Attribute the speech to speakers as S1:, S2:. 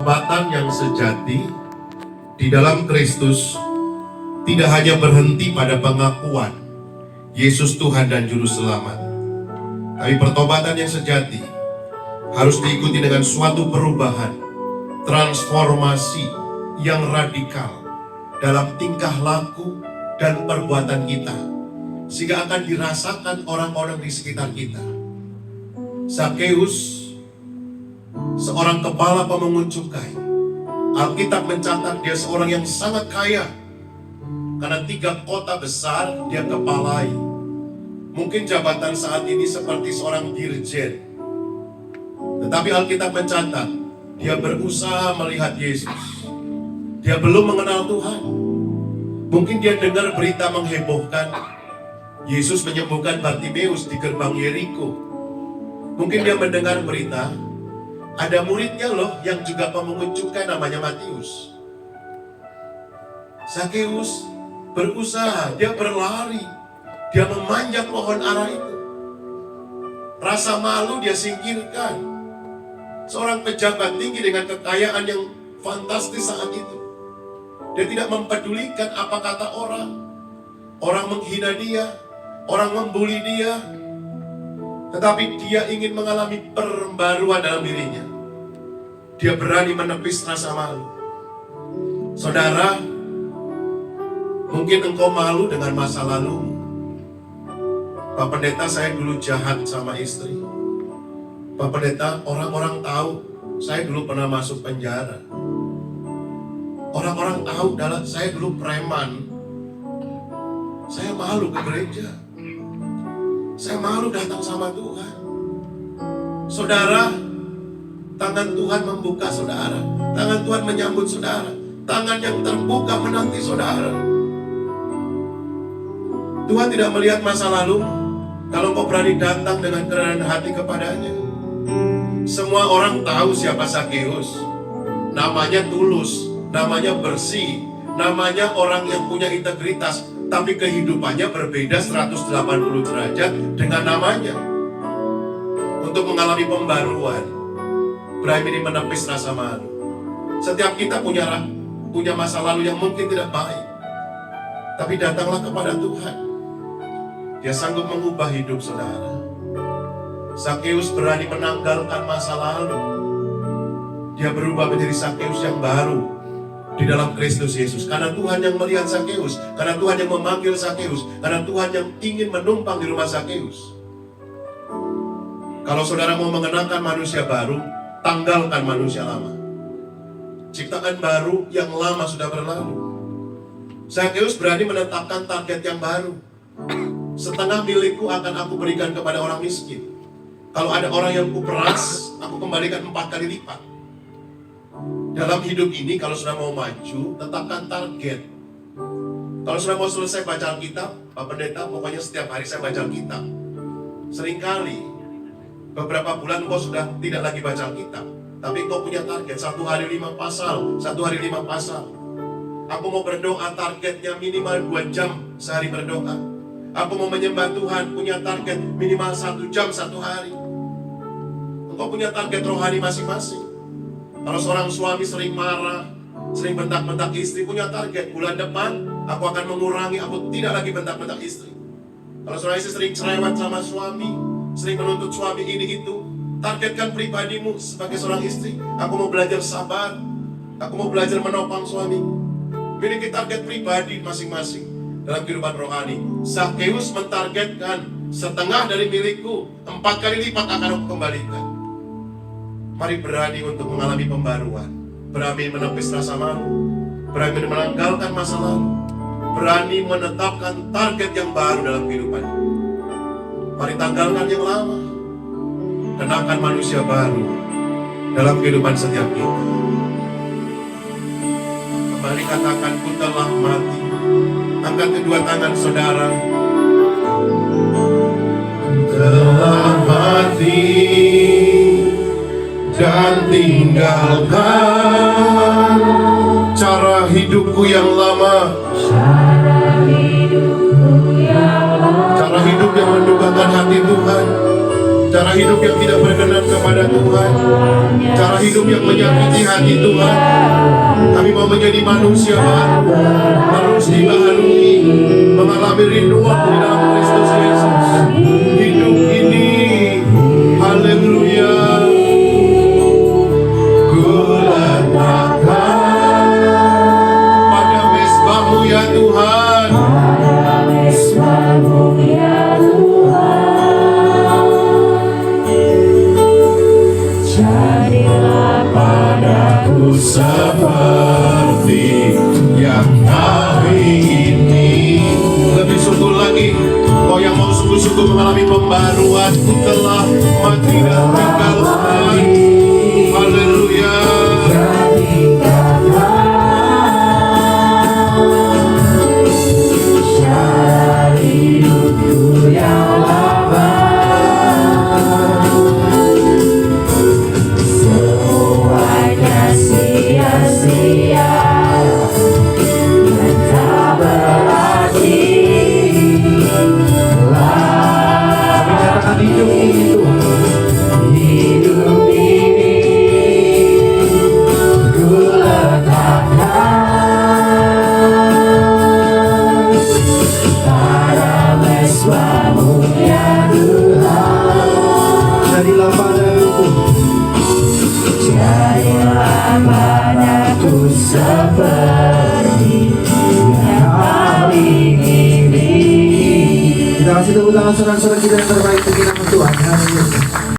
S1: Pertobatan yang sejati di dalam Kristus tidak hanya berhenti pada pengakuan Yesus Tuhan dan Juru Selamat, tapi pertobatan yang sejati harus diikuti dengan suatu perubahan, transformasi yang radikal dalam tingkah laku dan perbuatan kita, sehingga akan dirasakan orang-orang di sekitar kita. Zakeus, seorang kepala pemungut cukai, Alkitab mencatat dia seorang yang sangat kaya, karena 3 kota besar dia kepalai. Mungkin jabatan saat ini seperti seorang dirjen, tetapi Alkitab mencatat dia berusaha melihat Yesus. Dia belum mengenal Tuhan. Mungkin dia dengar berita menghebohkan, Yesus menyembuhkan Bartimeus di gerbang Yeriko. Mungkin dia mendengar berita, ada muridnya loh yang juga pemungut cukai namanya Matius. Zakeus berusaha, dia berlari, dia memanjat pohon ara itu. Rasa malu dia singkirkan. Seorang pejabat tinggi dengan kekayaan yang fantastis saat itu, dia tidak mempedulikan apa kata orang. Orang menghina dia, orang membuli dia, tetapi dia ingin mengalami pembaruan dalam dirinya. Dia berani menepis rasa malu. Saudara, mungkin engkau malu dengan masa lalumu. Pak Pendeta, saya dulu jahat sama istri. Pak Pendeta, orang-orang tahu saya dulu pernah masuk penjara. Orang-orang tahu saya dulu preman. Saya malu ke gereja. Saya malu datang sama Tuhan. Saudara, tangan Tuhan membuka saudara. Tangan Tuhan menyambut saudara. Tangan yang terbuka menanti saudara. Tuhan tidak melihat masa lalu. Kalau kau berani datang dengan kerendahan hati kepadanya. Semua orang tahu siapa Zakeus. Namanya tulus, namanya bersih, namanya orang yang punya integritas. Tapi kehidupannya berbeda 180 derajat dengan namanya. Untuk mengalami pembaruan, berani menepis rasa malu. Setiap kita punya masa lalu yang mungkin tidak baik, tapi datanglah kepada Tuhan. Dia sanggup mengubah hidup saudara. Zakeus berani menanggalkan masa lalu. Dia berubah menjadi Zakeus yang baru di dalam Kristus Yesus. Karena Tuhan yang melihat Zakeus, karena Tuhan yang memanggil Zakeus, karena Tuhan yang ingin menumpang di rumah Zakeus. Kalau saudara mau mengenalkan manusia baru, tanggalkan manusia lama. Ciptaan baru, yang lama sudah berlalu. Zakeus berani menetapkan target yang baru. Setengah milikku akan aku berikan kepada orang miskin. Kalau ada orang yang kuperas, aku kembalikan 4 kali lipat. Dalam hidup ini, kalau sudah mau maju, tetapkan target. Kalau sudah mau selesai baca Alkitab, Pak Pendeta, pokoknya setiap hari saya baca Alkitab. Seringkali, beberapa bulan kau sudah tidak lagi baca Alkitab, tapi kau punya target, 1 hari 5 pasal, 1 hari 5 pasal. Aku mau berdoa, targetnya minimal 2 jam sehari berdoa. Aku mau menyembah Tuhan, punya target minimal 1 jam 1 hari. Engkau punya target rohani masing-masing. Kalau seorang suami sering marah, sering bentak-bentak istri, punya target, bulan depan aku akan mengurangi, aku tidak lagi bentak-bentak istri. Kalau seorang istri sering cerewet sama suami, sering menuntut suami ini itu, targetkan pribadimu sebagai seorang istri. Aku mau belajar sabar, aku mau belajar menopang suami. Miliki target pribadi masing-masing dalam kehidupan rohani. Zakeus mentargetkan setengah dari milikku, 4 kali lipat akan aku kembalikan. Mari berani untuk mengalami pembaruan, berani menepis rasa malu, berani menanggalkan masa lalu, berani menetapkan target yang baru dalam kehidupan. Mari tanggalkan yang lama, kenakan manusia baru dalam kehidupan setiap kita. Kembali katakan, ku telah mati. Angkat kedua tangan saudara. Telah mati dan tinggalkan cara hidupku yang lama, cara hidup yang mendukakan hati Tuhan, cara hidup yang tidak berkenan kepada Tuhan, cara hidup yang menyakiti hati Tuhan. Kami mau menjadi manusia baru, terus dibaharui, mengalami rinduan di dalam Kristus Yesus. Hidup ini, haleluya, kuletakkan pada mezbah-Mu ya Tuhan.
S2: Jadilah padaku
S1: Seperti yang Kau ingini. Lebih sungguh lagi, Kau yang mau sungguh-sungguh mengalami pembaruan, Ku telah mati dan tinggalkan. Haleluya.
S3: Jadilah padaku seperti yang Kau ingini. Kita kasih tepuk tangan saudara-saudara kita yang terbaik bagi nama Tuhan. Haleluya.